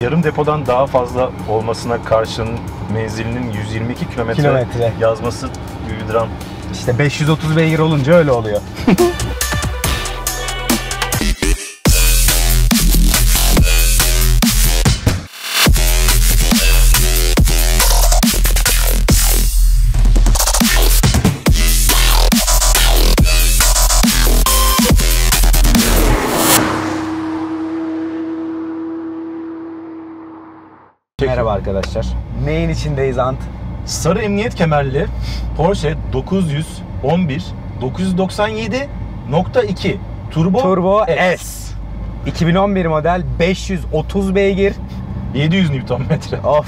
Yarım depodan daha fazla olmasına karşın menzilinin 122 kilometre yazması gibi bir dram. İşte 530 beygir olunca öyle oluyor. Merhaba arkadaşlar. Neyin içindeyiz Ant? Sarı emniyet kemerli Porsche 911 997.2 Turbo S. 2011 model, 530 beygir. 700 Nm. Of.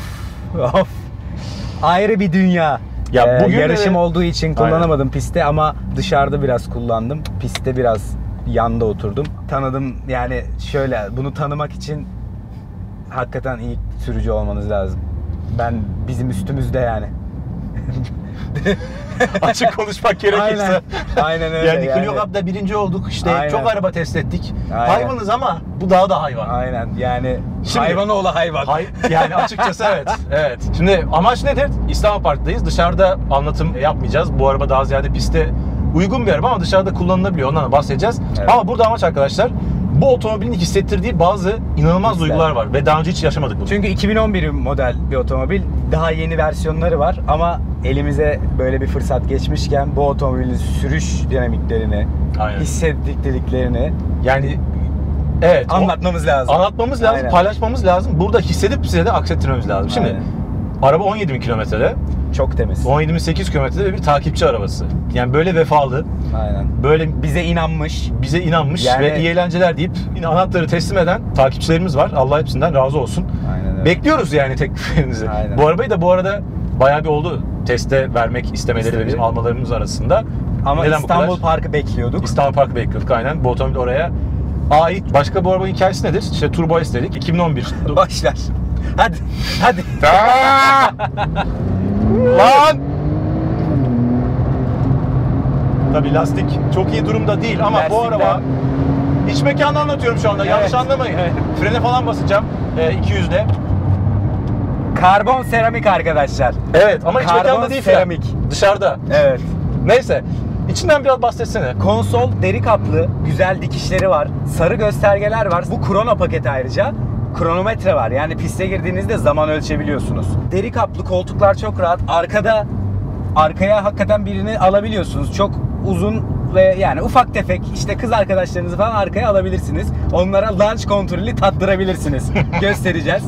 Ayrı bir dünya. Ya bugün yarışım olduğu için kullanamadım pistte ama dışarıda biraz kullandım. Pistte biraz yanda oturdum. Tanıdım yani şöyle, bunu tanımak için hakikaten iyi sürücü olmanız lazım. Bizim üstümüzde yani. Açık konuşmak gerekirse. Aynen öyle. Yani Clio Cup'da birinci olduk işte. Aynen. Çok araba test ettik. Aynen. Hayvanız ama bu daha da hayvan. Aynen yani. Şimdi, hayvanoğlu hayvan. Yani açıkçası evet. Şimdi amaç nedir? İstanbul Park'tayız. Dışarıda anlatım yapmayacağız. Bu araba daha ziyade piste uygun bir araba ama dışarıda kullanılabiliyor. Ondan da bahsedeceğiz. Evet. Ama burada amaç arkadaşlar, bu otomobilin hissettirdiği bazı inanılmaz duygular var ve daha önce hiç yaşamadık bunu. Çünkü 2011 model bir otomobil, daha yeni versiyonları var ama elimize böyle bir fırsat geçmişken bu otomobilin sürüş dinamiklerini, hissettiklerini yani evet anlatmamız lazım. Anlatmamız lazım, aynen, paylaşmamız lazım. Burada hissedip size de aksettirmemiz lazım. Şimdi araba 17.000 kilometrede. Çok temiz. 17.800 kilometrede ve bir takipçi arabası. Yani böyle vefalı. Aynen. Böyle bize inanmış yani, ve iyi eğlenceler deyip yine anahtarı teslim eden takipçilerimiz var. Allah hepsinden razı olsun. Aynen. Bekliyoruz yani tekliflerinizi. Aynen. Bu arabayı da bu arada bayağı bir oldu teste vermek istemeleri ve bizim almalarımız arasında. Ama neden İstanbul Park'ı bekliyorduk. İstanbul Park'ı bekliyorduk aynen. Bu otomobil oraya ait. Başka bu arabanın hikayesi nedir? İşte Turbo S dedik. 2011. Başlar. Hadi. Lan! Tabii lastik çok iyi durumda değil ama bu araba iç mekanı anlatıyorum şu anda. Evet. Yanlış anlamayın. Evet. Frene falan basacağım 200'de. Karbon seramik arkadaşlar. Evet ama iç mekanda değil seramik. Dışarıda. Evet. Neyse. İçinden biraz bahsetsene. Konsol deri kaplı, güzel dikişleri var. Sarı göstergeler var. Bu krono paketi ayrıca. Kronometre var. Yani piste girdiğinizde zaman ölçebiliyorsunuz. Deri kaplı, koltuklar çok rahat. Arkaya hakikaten birini alabiliyorsunuz. Çok uzun ve yani ufak tefek işte kız arkadaşlarınızı falan arkaya alabilirsiniz. Onlara launch kontrolü tattırabilirsiniz. Göstereceğiz.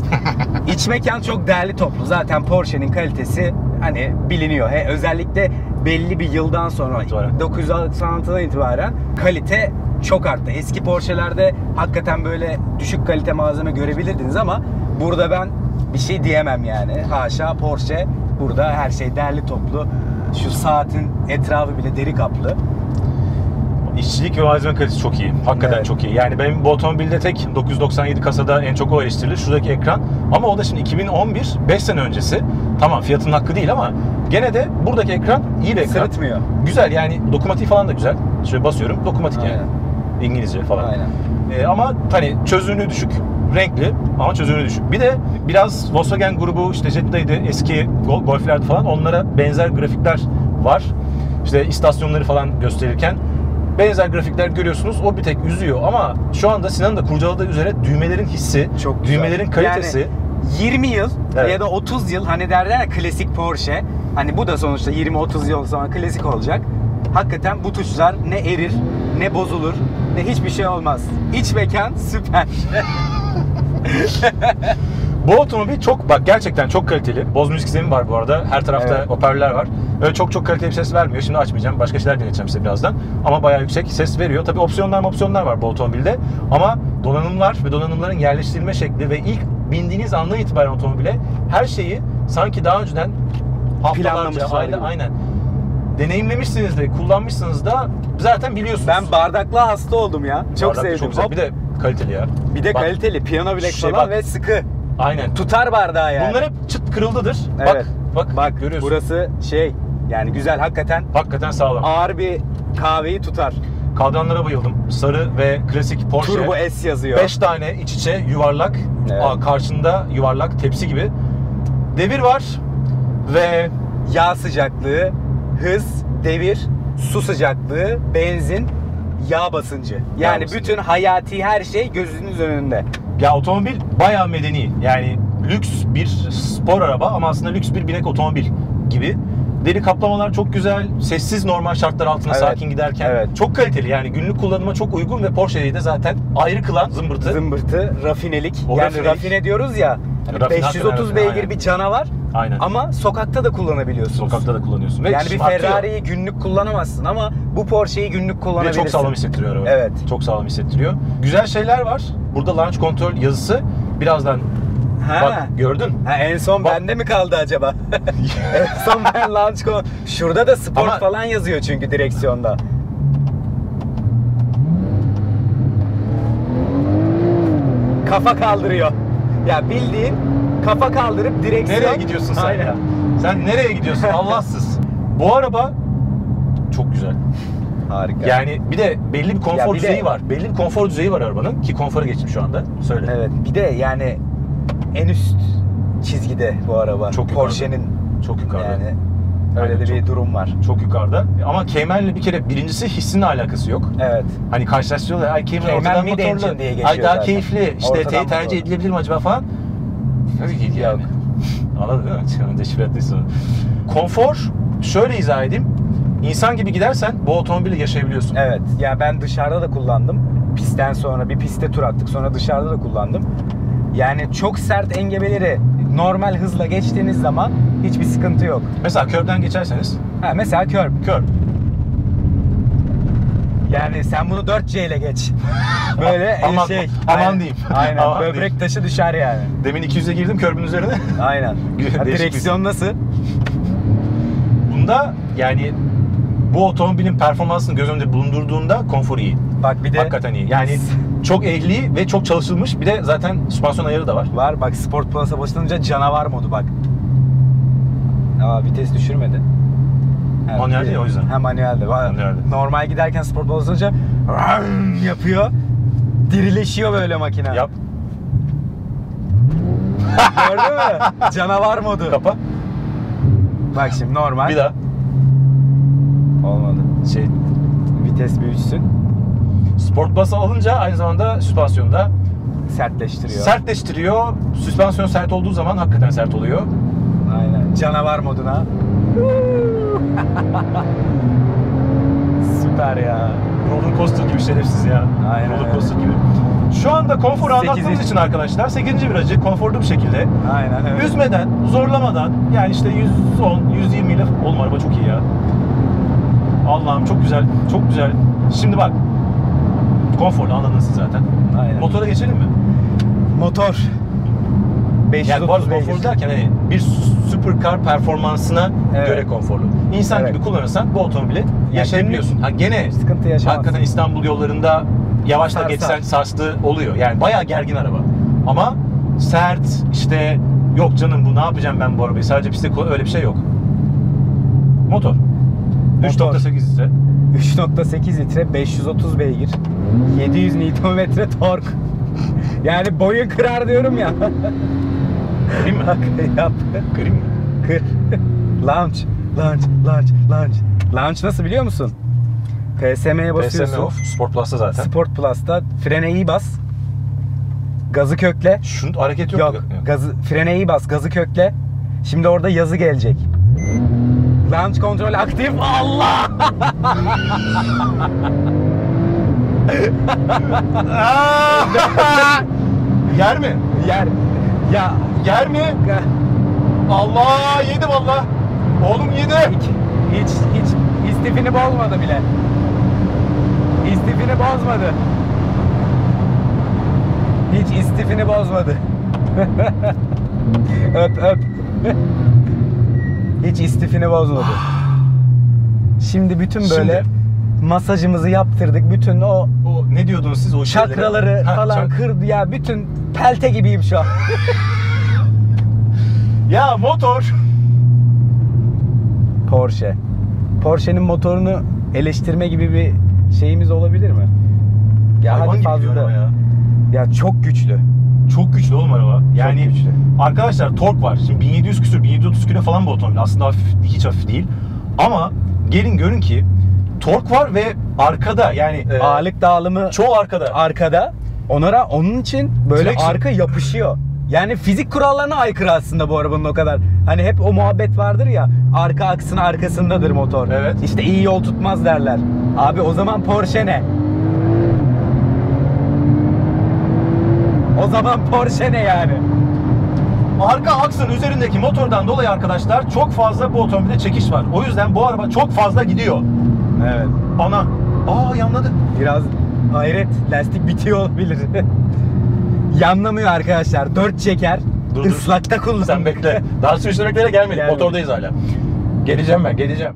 İç mekan çok değerli toplu. Zaten Porsche'nin kalitesi hani biliniyor. Özellikle belli bir yıldan sonra 996'dan itibaren kalite çok arttı. Eski Porsche'lerde hakikaten böyle düşük kalite malzeme görebilirdiniz ama burada ben bir şey diyemem yani. Haşa, Porsche burada her şey değerli toplu. Şu saatin etrafı bile deri kaplı. İşçilik ve malzeme kalitesi çok iyi. Hakikaten çok iyi. Yani benim bu otomobilde tek 997 kasada en çok o eleştirilir. Şuradaki ekran. Ama o da şimdi 2011, 5 sene öncesi. Tamam fiyatının hakkı değil ama gene de buradaki ekran iyi bir ekran. Sırıtmıyor. Güzel yani dokunmatik falan da güzel. Şöyle basıyorum dokunmatik yani. İngilizce falan. Aynen. Ama hani çözünürlüğü düşük. Renkli ama çözünürlüğü düşük. Bir de biraz Volkswagen grubu işte Jetta'ydı, eski Golf'lerdi falan, onlara benzer grafikler var. İşte istasyonları falan gösterirken benzer grafikler görüyorsunuz. O bir tek üzüyor ama şu anda Sinan'ın da kurcaladığı üzere düğmelerin hissi, çok güzel. Düğmelerin kalitesi. Yani 20 yıl ya da 30 yıl hani derler ya klasik Porsche. Hani bu da sonuçta 20-30 yıl sonra klasik olacak. Hakikaten bu tuşlar ne erir, ne bozulur, ne hiçbir şey olmaz. İç mekan süper. Bu otomobil çok, gerçekten çok kaliteli. Bose müzik sistemi var bu arada. Her tarafta hoparlörler var. Öyle çok kaliteli bir ses vermiyor. Şimdi açmayacağım. Başka şeyler deneyeceğim size birazdan. Ama bayağı yüksek ses veriyor. Tabii opsiyonlar var bu otomobilde. Ama donanımlar ve donanımların yerleştirilme şekli ve ilk bindiğiniz andan itibaren otomobile her şeyi sanki daha önceden haftalarca, aynen deneyimlemişsiniz de, kullanmışsınız da zaten biliyorsunuz. Ben bardaklığa hasta oldum ya. Çok sevdim. Çok güzel. Bir de kaliteli ya. Bir de kaliteli. Piyano bilek falan ve sıkı. Aynen. Tutar bardağı yani. Bunlar hep çıt kırıldıdır. Evet. Bak görüyorsun. Burası yani güzel hakikaten. Hakikaten sağlam. Ağır bir kahveyi tutar. Kadranlara bayıldım. Sarı ve klasik Porsche. Turbo S yazıyor. 5 tane iç içe yuvarlak, Evet. karşında yuvarlak tepsi gibi. Devir var ve Yağ sıcaklığı, hız, devir, su sıcaklığı, benzin, yağ basıncı. Yani basıncı. bütün hayati her şey gözünüz önünde. ya otomobil bayağı medeni. Yani lüks bir spor araba ama aslında lüks bir binek otomobil gibi. Deri kaplamalar çok güzel. Sessiz, normal şartlar altında Evet. sakin giderken. Evet. Çok kaliteli yani günlük kullanıma çok uygun ve Porsche'yi de zaten ayrı kılan zımbırtı. Zımbırtı, rafinelik. O Yani rafinelik. rafine diyoruz ya. Hani Rafine, 530 hakikaten beygir aynen. bir canavar Aynen. ama sokakta da kullanabiliyorsunuz. Sokakta da kullanıyorsun. Ve Yani bir şımartıyor. Ferrari'yi günlük kullanamazsın ama bu Porsche'yi günlük Ve kullanabilirsin. çok sağlam hissettiriyor araba. Evet. Çok sağlam hissettiriyor. Güzel şeyler var. Burada launch control yazısı. Birazdan Ha. bak gördün. Ha, en son Bak. bende mi kaldı acaba? En son ben launch Şurada da sport Ama- falan yazıyor çünkü direksiyonda. Kafa kaldırıyor. Ya bildiğin kafa kaldırıp direksiyon. Nereye gidiyorsun sen Aynen. ya? Sen nereye gidiyorsun Allahsız? Bu araba çok güzel. Harika. Yani bir de belli bir konfor Ya bir de- düzeyi var. Belli bir konfor düzeyi var arabanın ki konfora geçtim şu anda. Söyle. Evet. Bir de yani en üst çizgide bu araba. Çok yukarıda. Porsche'nin Çok yukarıda. yani öyle Aynen, de bir çok- durum var. Çok yukarıda. Ama Cayman'le bir kere birincisi hissinle alakası yok. Evet. Hani karşılaştırıyorlar. Ay Cayman Cayman ortadan mid engine motorlu. diye geçiyor Ay daha zaten. keyifli. İşte Ortadan T'yi tercih motor. edilebilir mi acaba falan. Tabii ki yani. Anladın değil mi? Onu deşifre ettiysen. Konfor şöyle izah edeyim. İnsan gibi gidersen bu otomobili yaşayabiliyorsun. Evet. Ya ben dışarıda da kullandım. Pistten sonra bir piste tur attık. Sonra dışarıda da kullandım. Yani çok sert engebeleri normal hızla geçtiğiniz zaman hiçbir sıkıntı yok. Mesela köprüden geçerseniz Ha, mesela curb. kör. Yani sen bunu 4C ile geç. Böyle Aman- aman Aynen. diyeyim. Aynen. Aman Böbrek diyeyim. taşı düşer yani. Demin 200'e girdim körbün üzerine. Aynen. Güzel, Ha, değişik direksiyon nasıl? Bunda yani bu otomobilin performansını göz önünde bulundurduğunda konfor iyi. Bak bir de Hakikaten iyi. Yani çok ehli ve çok çalışılmış. Bir de zaten süspansiyon ayarı da var. var. Bak Sport Plus'a başlanınca canavar modu bak. Aa, vites düşürmedi. Ha, Manuel bir- değil o yüzden. Ha, manuelde. Manuelde. Normal giderken Sport Plus basınca yapıyor. Dirileşiyor böyle makine. Yap. Gördün mü? Canavar modu. Kapa. Bak şimdi normal. Bir daha. Olmadı. Şey, Vites büyütsün. Sport Plus alınca aynı zamanda süspansiyonda Sertleştiriyor. sertleştiriyor. Süspansiyon sert olduğu zaman hakikaten sert oluyor. Aynen. Canavar moduna. Süper ya. Roller coaster gibi şerefsiz ya. Aynen Roller öyle. coaster gibi. Şu anda konforu Sekizinci- anlattığımız için arkadaşlar 8. virajı konforlu bir şekilde Aynen öyle. üzmeden, zorlamadan yani işte 110, 120 ile oğlum araba çok iyi ya. Allah'ım çok güzel, çok güzel. Şimdi bak. Konforlu anladın siz zaten. Aynen. Motora geçelim mi? Motor. Yani bu arada 530 beygir. konforlu derken hani bir supercar performansına Evet. göre konforlu. İnsan Evet. gibi kullanırsan bu otomobili yaşayabiliyorsun. Ha gene Sıkıntı yaşamaz. hakikaten İstanbul yollarında yavaş da Sarsar. geçsen sarstığı oluyor. Yani bayağı gergin araba. Ama sert işte yok canım bu ne yapacağım ben bu arabayı sadece pistte öyle bir şey yok. Motor. 3.8 litre. 3.8 litre, 530 beygir, 700 Nm tork. Yani boyun kırar diyorum ya. Kırayım mı? Bak yap. Kırayım mı? Kır. Launch. Launch nasıl biliyor musun? PSM'ye basıyorsun. PSM off. Sport Plus'ta zaten. Sport Plus'ta frene iyi bas. Gazı kökle. Şunun hareket yok. Yok. mu? Gazı, frene iyi bas. Gazı kökle. Şimdi orada yazı gelecek. Launch kontrol aktif. Allah! Yer mi? Yer. Ya. Yer mi? Allah yedi valla. Oğlum yedi. Hiç istifini bozmadı bile. İstifini bozmadı. Hiç istifini bozmadı. Öp. Hiç istifini bozmadı. Şimdi bütün böyle masajımızı yaptırdık. Bütün o O ne diyordunuz siz o şeylere? çakraları Ha, falan kırdı ya. Bütün pelte gibiyim şu an. Ya motor. Porsche. Porsche'nin motorunu eleştirme gibi bir şeyimiz olabilir mi? Ya Hayvan hadi gibi fazla diyor da. araba ya. Ya çok güçlü. Çok güçlü oğlum araba. Yani çok güçlü. arkadaşlar tork var. Şimdi 1700 küsür, 1730 kilo falan bu otomobil. Aslında hiç hafif değil. Ama gelin görün ki tork var ve arkada yani Ağırlık dağılımı çoğu arkada. arkada. Onun için böyle Direksiyon. arka yapışıyor. Yani fizik kurallarına aykırı aslında bu arabanın o kadar. Hani hep o muhabbet vardır ya, arka aksın arkasındadır motor. Evet. İşte iyi yol tutmaz derler. Abi o zaman Porsche ne? O zaman Porsche ne yani? Arka aksın üzerindeki motordan dolayı arkadaşlar çok fazla bu otomobilde çekiş var. O yüzden bu araba çok fazla gidiyor. Evet. Ana. Yanladı. Biraz hayret, lastik bitiyor olabilir. Yanlamıyor arkadaşlar. 4 çeker. Dur. Islakta kullan. Sen bekle. Daha sürüştürmeklere gelmedik. Gelmedik. Motordayız hala. Geleceğim ben, geleceğim.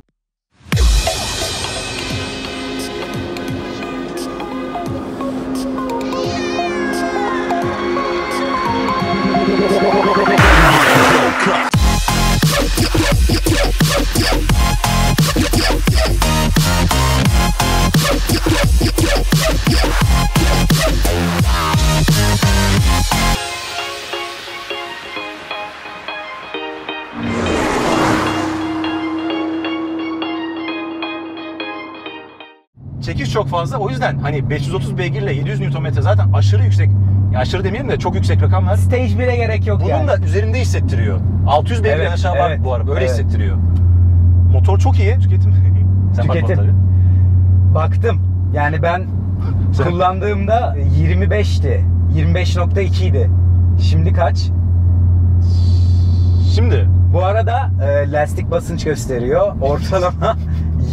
Çekiş çok fazla. O yüzden hani 530 beygirle 700 Nm zaten aşırı yüksek. Ya aşırı demeyelim de çok yüksek rakamlar. Stage 1'e gerek yok Bunun yani. da üzerinde hissettiriyor. 600 beygirden Evet, aşağı var evet, bu araba. Öyle evet. hissettiriyor. Motor çok iyi. Tüketim. Sen bakma Tüketim. tabii. Baktım. Yani ben Sen- kullandığımda 25'ti. 25.2 idi. Şimdi kaç? Şimdi Bu arada lastik basınç gösteriyor. Ortalama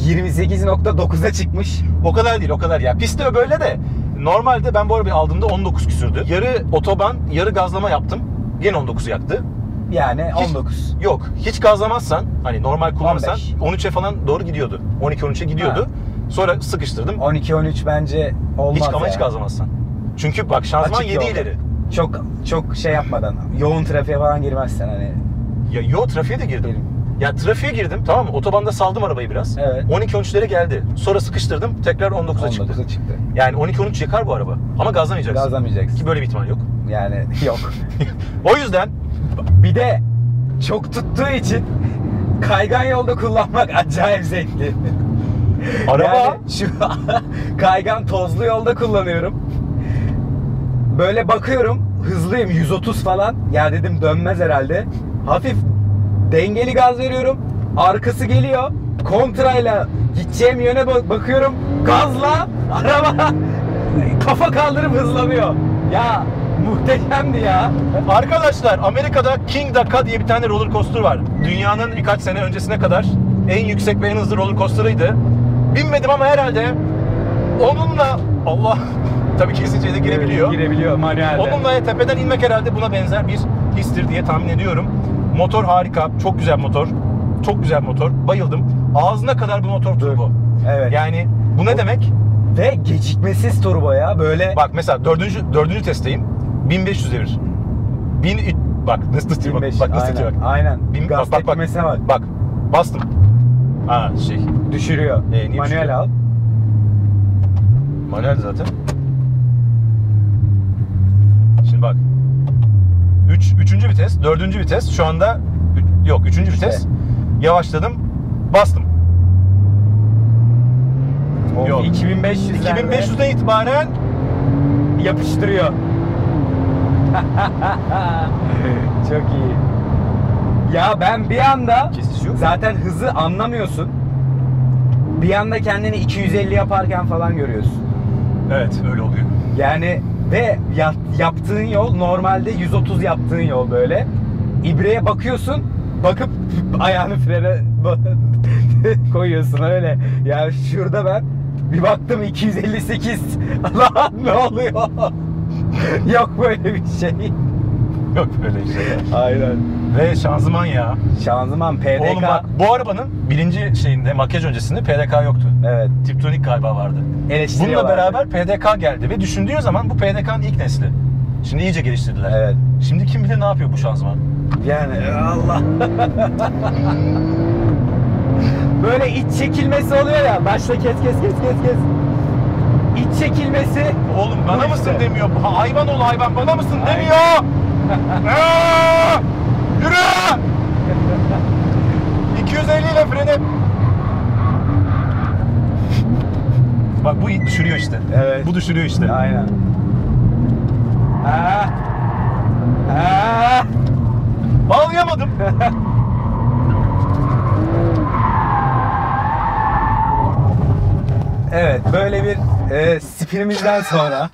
28.9'a çıkmış. o kadar değil, o kadar ya. Pistte böyle de normalde ben bu arabayı aldığımda 19 küsürdü. Yarı otoban, yarı gazlama yaptım. Gene 19'u yaktı. Yani Hiç- 19. Yok, hiç gazlamazsan hani normal kullanırsan 15. 13'e falan doğru gidiyordu. 12-13'e gidiyordu. Sonra sıkıştırdım. 12-13 bence olmaz Hiç ama ya. hiç gazlamazsan. Çünkü bak şanzıman Açık 7 yolda. ileri. Çok şey yapmadan, yoğun trafiğe falan girmezsen hani. Ya trafiğe de girdim. Girdim. Ya trafiğe girdim, tamam mı? Otobanda saldım arabayı biraz. Evet. 12-13'lere geldi. Sonra sıkıştırdım, tekrar 19'a çıktı. 19'a çıktı. Yani 12-13 yakar bu araba. Ama gazlamayacaksın. Gazlamayacaksın. Ki böyle bir ihtimal yok. Yani yok. O yüzden Bir de çok tuttuğu için kaygan yolda kullanmak acayip zevkli. araba Yani şu kaygan tozlu yolda kullanıyorum. Böyle bakıyorum, hızlıyım 130 falan. Ya dedim dönmez herhalde. Hafif dengeli gaz veriyorum. Arkası geliyor. Kontrayla gideceğim yöne bakıyorum. Gazla araba kafa kaldırıp hızlanıyor. Ya muhteşemdi ya. arkadaşlar Amerika'da King Dakar diye bir tane roller coaster var. Dünyanın birkaç sene öncesine kadar en yüksek ve en hızlı roller coaster'ıydı. Binmedim ama herhalde onunla Allah tabii ki de girebiliyor. Girebiliyor manuelde. Onunla tepeden inmek herhalde buna benzer bir histir diye tahmin ediyorum. Motor harika, çok güzel motor. Çok güzel motor. Bayıldım. Ağzına kadar bu motor turbo. Evet. Yani bu ne demek? Ve gecikmesiz turbo ya böyle. Bak mesela dördüncü testteyim. 1500 devir. Bak nasıl tutuyor bak. 25. Bak nasıl tutuyor bak. Aynen. Bak Gaz bak bak. tepkimesine bak. Bak. Bastım. Ha Düşürüyor. niye Manuel düşürüyor? al. Manuel zaten. Şimdi bak. Üçüncü vites, dördüncü vites. Şu anda yok, üçüncü vites. İşte. Yavaşladım. Bastım. Yok. 2500'den itibaren yapıştırıyor. Çok iyi. Ya ben bir anda Kesici yok. zaten hızı anlamıyorsun. Bir anda kendini 250 yaparken falan görüyorsun. Evet, öyle oluyor. Yani ve yaptığın yol normalde 130 yaptığın yol böyle. İbreye bakıyorsun, bakıp ayağını frene koyuyorsun öyle. Ya şurada ben bir baktım 258. Lan ne oluyor? Yok böyle bir şey. Yok öyle şey. Aynen. Ve şanzıman ya. Şanzıman PDK. Oğlum bak, bu arabanın birinci şeyinde, makyaj öncesinde PDK yoktu. Evet. Tiptronic galiba vardı. Bununla Eleştiriyorlardı. beraber PDK geldi ve düşündüğün zaman bu PDK'nın ilk nesli. Şimdi iyice geliştirdiler. Evet. Şimdi kim bilir ne yapıyor bu şanzıman. Yani Allah. Böyle iç çekilmesi oluyor ya. Başta kes. iç çekilmesi. Oğlum bana Bu mısın işte. demiyor. Hayvan ol hayvan, bana mısın Aynen. demiyor. Yürü! 250 ile freni. Bak bu düşürüyor işte. Evet. Bu düşürüyor işte. Aynen. Ha. Ha. Bağlayamadım. Evet, böyle bir spinimizden sonra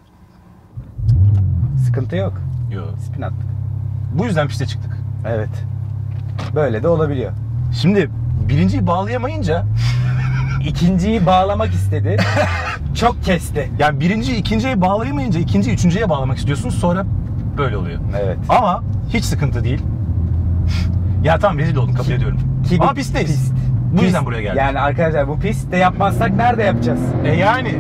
sıkıntı yok. Yok. Spin attık. Bu yüzden piste çıktık. Evet. Böyle de olabiliyor. Şimdi birinciyi bağlayamayınca, İkinciyi bağlamak istedi. Çok kesti. yani birinciyi ikinciye bağlayamayınca ikinciyi üçüncüye bağlamak istiyorsun, sonra böyle oluyor. Evet. Ama hiç sıkıntı değil. Ya tamam, rezil oldum, kabul ediyorum. Ki Ama bir pistteyiz. pist. Bu yüzden Pist. buraya geldik. Yani arkadaşlar bu pistte yapmazsak nerede yapacağız? Yani.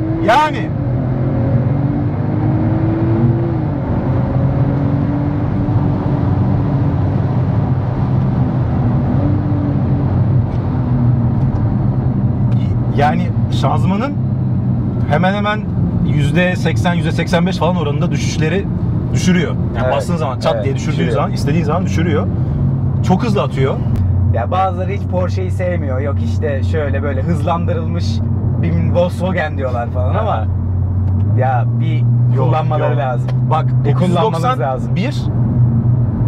Yani şanzımanın hemen hemen %80, %85 falan oranında düşüşleri düşürüyor. Yani Evet, bastığın zaman çat evet, diye düşürdüğün düşürüyor. zaman, istediğin zaman düşürüyor. Çok hızlı atıyor. Ya bazıları hiç Porsche'yi sevmiyor. Yok işte şöyle böyle hızlandırılmış bir Volkswagen diyorlar falan ama ya bir kullanmaları Yok. lazım. Bak Bir kullanmanız lazım. 991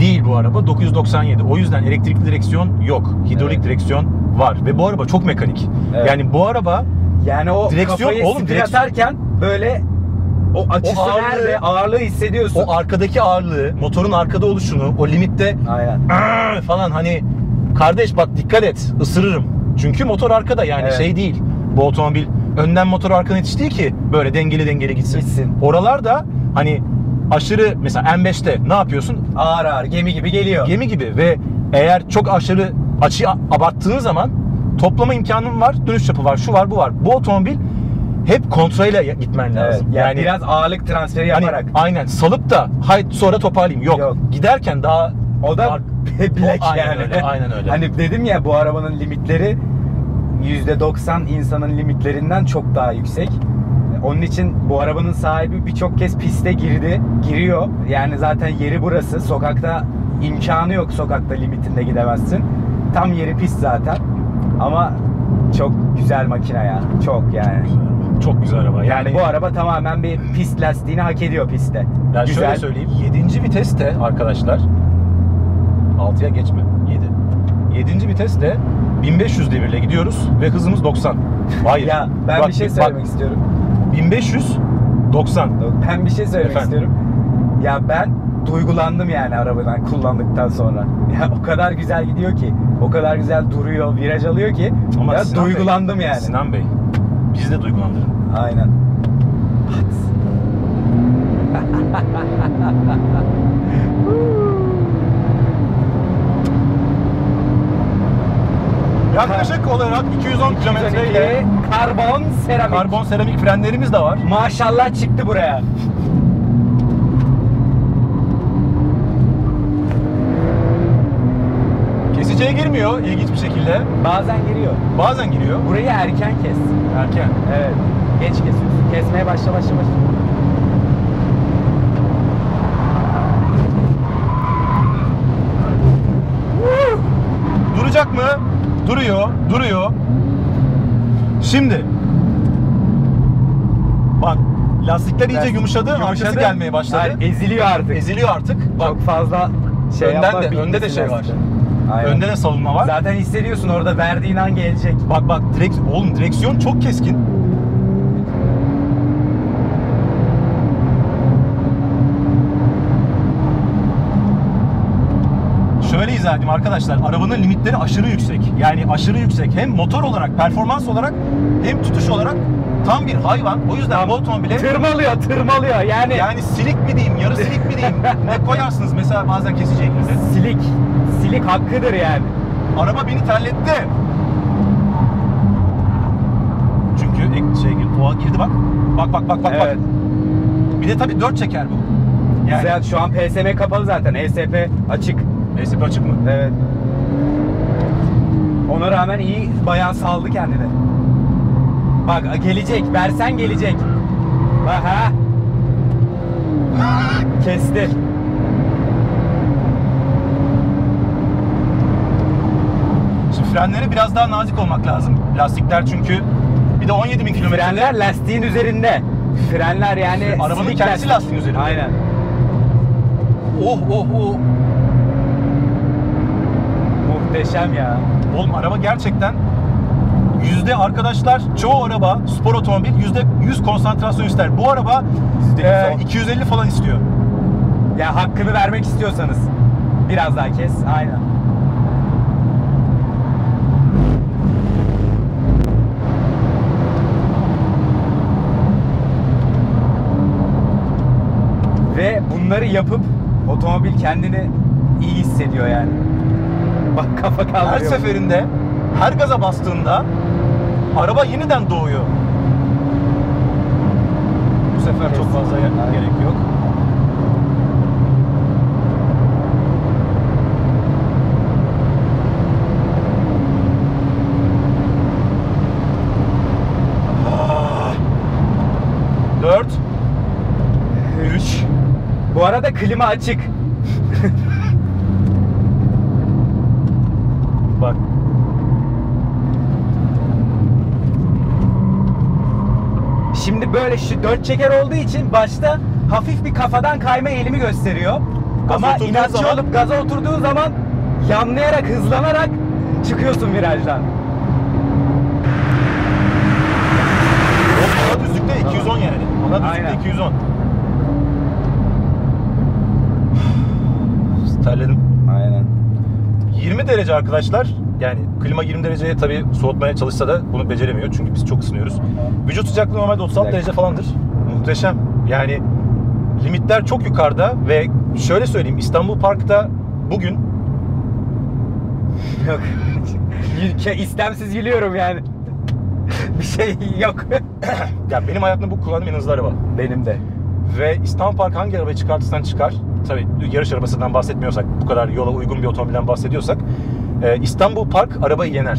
değil bu araba, 997. O yüzden elektrikli direksiyon yok. Hidrolik Evet. direksiyon var ve bu araba çok mekanik. Evet. Yani bu araba Yani o Direksiyon- kafayı oğlum, spin direksiyon- atarken böyle o açısı ağırlığı- nerede? Ağırlığı hissediyorsun. o arkadaki ağırlığı, motorun arkada oluşunu, o limitte Aynen. falan, hani kardeş bak dikkat et, ısırırım. Çünkü motor arkada, yani Evet. şey değil. Bu otomobil önden motor arkadan yetiştiği ki böyle dengeli gitsin. Gitsin. Oralarda hani aşırı, mesela M5'te ne yapıyorsun? Ağır ağır gemi gibi geliyor. Gemi gibi ve eğer çok aşırı açıyı abarttığın zaman toplama imkanın var, dönüş çapı var, şu var, bu var. Bu otomobil hep kontrolle gitmen Evet. lazım. Yani biraz ağırlık transferi hani yaparak. aynen salıp da haydi sonra toparlayayım. Yok. Yok. Giderken daha O da bilek aynen yani. öyle, aynen öyle. Hani dedim ya, bu arabanın limitleri %90 insanın limitlerinden çok daha yüksek. Onun için bu arabanın sahibi birçok kez piste giriyor. Yani zaten yeri burası. Sokakta imkanı yok, sokakta limitinde gidemezsin. Tam yeri pist zaten. Ama çok güzel makine ya. Çok yani. Çok güzel araba. Yani bu araba tamamen bir pist lastiğini hak ediyor pistte. Ya güzel. şöyle söyleyeyim. 7. viteste arkadaşlar, 6'ya geçme. 7. viteste 1500 devirle gidiyoruz ve hızımız 90. Hayır. Ya ben Bak, bir şey bak, söylemek istiyorum. 1590. Ben bir şey söylemek Efendim? istiyorum. Ya ben duygulandım yani arabadan kullandıktan sonra. Ya o kadar güzel gidiyor ki, o kadar güzel duruyor, viraj alıyor ki. Ama ya Sinan duygulandım Bey, yani. Sinan Bey, bizi de duygulandırın. Aynen. Yaklaşık olarak 210 kilometre ile karbon seramik. karbon seramik frenlerimiz de var. Maşallah çıktı buraya. Kesiciye girmiyor ilginç bir şekilde. Bazen giriyor. Bazen giriyor. Burayı erken kes. Erken. Evet. Geç kesiyorsun. Kesmeye başla. Duracak mı? Duruyor. Şimdi bak, lastikler iyice yumuşadı, arkası gelmeye başladı. Hayır, eziliyor artık. Eziliyor artık. Bak, Çok fazla şey önden yapma, de- önde de bitmesin şey var. lastiği. Aynen. önde de savunma var. Zaten hissediyorsun orada, verdiğin an gelecek. Bak oğlum direksiyon çok keskin. Şöyle izah edeyim arkadaşlar. Arabanın limitleri aşırı yüksek. Yani aşırı yüksek. Hem motor olarak, performans olarak, hem tutuş olarak tam bir hayvan. O yüzden bu otomobile Tırmalıyor yani silik mi diyeyim, yarı silik mi diyeyim, ne koyarsınız mesela bazen kesiciye girdi. silik hakkıdır yani. Araba beni terletti. Çünkü şey girdi, oğa girdi bak. Bak. Evet. Bir de tabii 4 çeker bu. Yani Güzel, şu an PSM kapalı zaten. ESP açık. ESP açık mı? Evet. Ona rağmen iyi, bayağı saldı kendini. Bak gelecek, versen gelecek. Aha. Kesti. Şimdi frenlere biraz daha nazik olmak lazım. Lastikler çünkü bir de 17.000 kilometre. Frenler lastiğin üzerinde. Frenler yani Arabanın silik kendisi lastik. lastiğin üzerinde. Aynen. Oh oh oh. Muhteşem ya. Oğlum araba gerçekten arkadaşlar çoğu araba spor otomobil %100 konsantrasyon ister. Bu araba %110. 250 falan istiyor. Ya hakkını vermek istiyorsanız biraz daha kes. Aynen. Ve bunları yapıp otomobil kendini iyi hissediyor yani. Bak kafa kaldırıyor. Her seferinde her gaza bastığında araba yeniden doğuyor. Bu sefer çok fazla gerek yok. Dört. 3. Bu arada klima açık. Bak. Şimdi böyle şu 4 çeker olduğu için başta hafif bir kafadan kayma eğilimi gösteriyor. Gaza Ama oturduğun inatçı zaman- olup gaza oturduğun zaman yanlayarak, hızlanarak çıkıyorsun virajdan. Ana düzlükte 210 yani. Ana düzlükte Aynen. 210. Terledim. Aynen. 20 derece arkadaşlar. Yani klima 20 dereceye tabii soğutmaya çalışsa da bunu beceremiyor. Çünkü biz çok ısınıyoruz. Vücut sıcaklığı normalde 36 derece falandır. Muhteşem. Yani limitler çok yukarıda ve şöyle söyleyeyim, İstanbul Park'ta bugün Yok. İstemsiz gülüyorum yani. Bir şey yok. ya benim hayatımda bu kullandığım en hızlı araba. Benim de. Ve İstanbul Park hangi arabayı çıkartırsan çıkar, tabii yarış arabasından bahsetmiyorsak, bu kadar yola uygun bir otomobilden bahsediyorsak, İstanbul Park arabayı yener.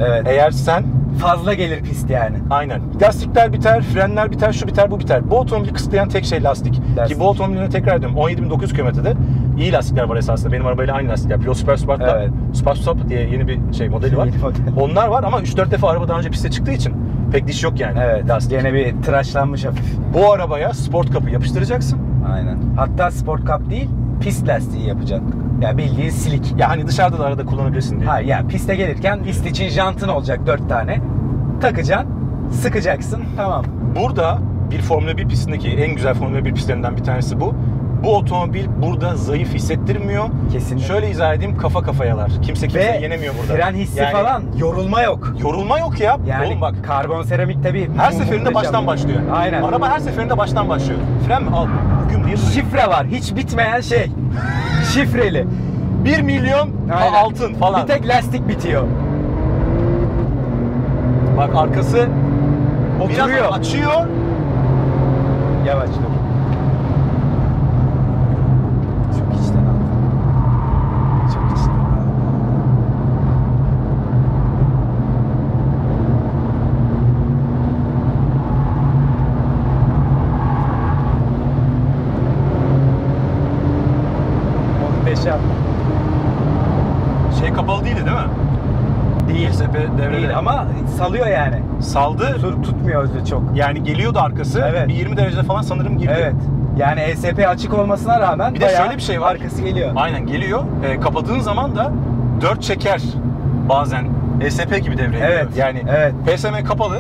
Evet. Eğer sen Fazla gelir pist yani. aynen lastikler biter, frenler biter, şu biter, bu biter. Bu otomobili kısıtlayan tek şey lastik. Lastik. Ki bu otomobilde tekrar ediyorum 17.900 kilometrede iyi lastikler var esasında. Benim arabayla aynı lastikler. Pilot Super Sport'ta Evet. Super Sport diye yeni bir modeli var. Yeni model. Onlar var ama 3-4 defa araba daha önce piste çıktığı için pek diş yok yani. Evet. Lastik. Gene bir tıraşlanmış hafif. Bu arabaya sport kapı yapıştıracaksın. Aynen. Hatta sport cup değil, pist lastiği yapacaksın. Ya bildiğin silik. Ya hani dışarıda da arada kullanabilirsin diye. Ha ya piste gelirken pist için jantın olacak 4 tane. Takacaksın, sıkacaksın, tamam. Burada bir Formula 1 pistindeki en güzel Formula 1 pistlerinden bir tanesi bu. Bu otomobil burada zayıf hissettirmiyor. Kesinlikle. Şöyle izah edeyim, kafa kafayalar. Kimse kimseyi yenemiyor burada. fren hissi Yani falan, yorulma yok. Yorulma yok ya. Yani Oğlum bak, karbon seramik tabii. her seferinde muhteşem. baştan başlıyor. Aynen. Araba her seferinde baştan başlıyor. Fren mi? Al. Bugün bir Şifre var, hiç bitmeyen şey. Şifreli. 1 milyon Aynen. altın falan. Bir tek lastik bitiyor. Bak arkası Oturuyor. biraz açıyor. Yavaş dur. Çok içten al. Çok içten al. Muhteşem. Şey kapalı değildi değil mi? Değil. ESP devrede. Değil ama salıyor yani. Saldı. Tutmuyor özü çok. Yani geliyordu arkası. Evet. Bir 20 derecede falan sanırım girdi. Evet. Yani ESP açık olmasına rağmen Bir de bayağı şöyle bir şey var. arkası geliyor. Aynen geliyor. Kapadığın zaman da 4 çeker bazen ESP gibi devreye giriyor. Evet, Yani evet. PSM kapalı.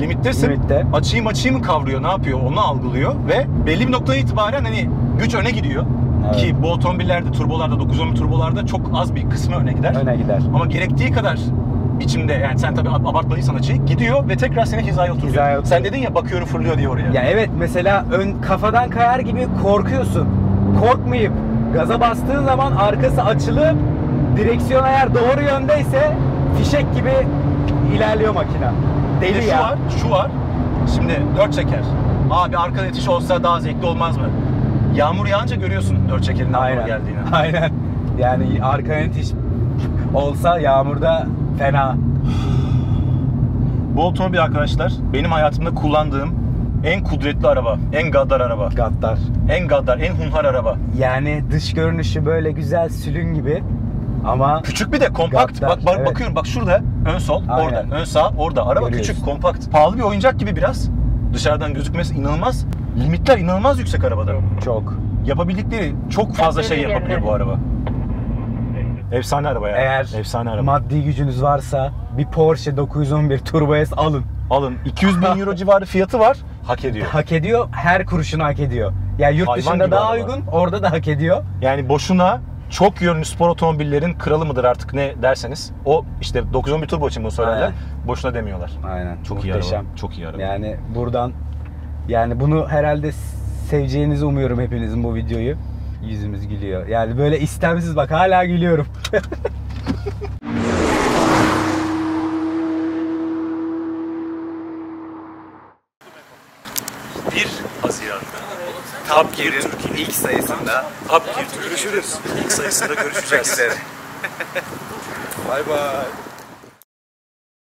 Limittesin. Limitte. Açıyı mı kavruyor, ne yapıyor onu algılıyor ve belli bir noktadan itibaren hani güç öne gidiyor. Evet. Ki bu otomobillerde, turbolarda, 910 turbolarda çok az bir kısmı öne gider. Öne gider. Ama gerektiği kadar biçimde, yani sen tabii abartmalıysan açıyı, gidiyor ve tekrar seni hizaya oturuyor. Hizaya oturuyor. Sen dedin ya, bakıyorum fırlıyor diye oraya. Ya evet, mesela ön kafadan kayar gibi korkuyorsun. Korkmayıp gaza bastığın zaman arkası açılıp direksiyon eğer doğru yöndeyse fişek gibi ilerliyor makina. Bir de Deli şu ya. var, şu var. Şimdi 4 çeker. Abi arkada yetiş olsa daha zevkli olmaz mı? Yağmur yağınca görüyorsun 4 çekerin daha doğru geldiğini. Aynen. Yani arka yönetiş olsa yağmurda fena. Bu otomobil arkadaşlar benim hayatımda kullandığım En kudretli araba, en gaddar araba. Gaddar. En gaddar, en hunhar araba. Yani dış görünüşü böyle güzel sülün gibi ama Küçük bir de kompakt. Gaddar, Bak evet. bakıyorum bak şurada ön sol, Aynen. orada ön sağ, orada. Araba Görüyorsun. küçük, kompakt. Pahalı bir oyuncak gibi biraz. Dışarıdan gözükmesi inanılmaz. Limitler inanılmaz yüksek arabada. çok. Yapabildikleri çok fazla şey yapabiliyor bu araba. Efsane araba ya. Eğer Efsane araba. maddi gücünüz varsa bir Porsche 911 Turbo S alın. Alın. 200 bin euro civarı fiyatı var. Hak ediyor. Hak ediyor, her kuruşunu hak ediyor. Yani yurt Hayvan dışında gibi daha araba. uygun, orada da hak ediyor. Yani boşuna çok yönlü spor otomobillerin kralı mıdır artık ne derseniz. O işte 911 turbo için bunu söylerler. Aynen. Boşuna demiyorlar. Aynen. Çok iyi muhteşem. araba. Çok iyi araba. Yani buradan bunu herhalde seveceğinizi umuyorum hepinizin bu videoyu. Yüzümüz gülüyor. Yani böyle istemsiz bak hala gülüyorum. 1 Haziran'da Top Gear'in ilk sayısında Top Gear görüşürüz. İlk sayısında görüşeceğiz. Bye bye.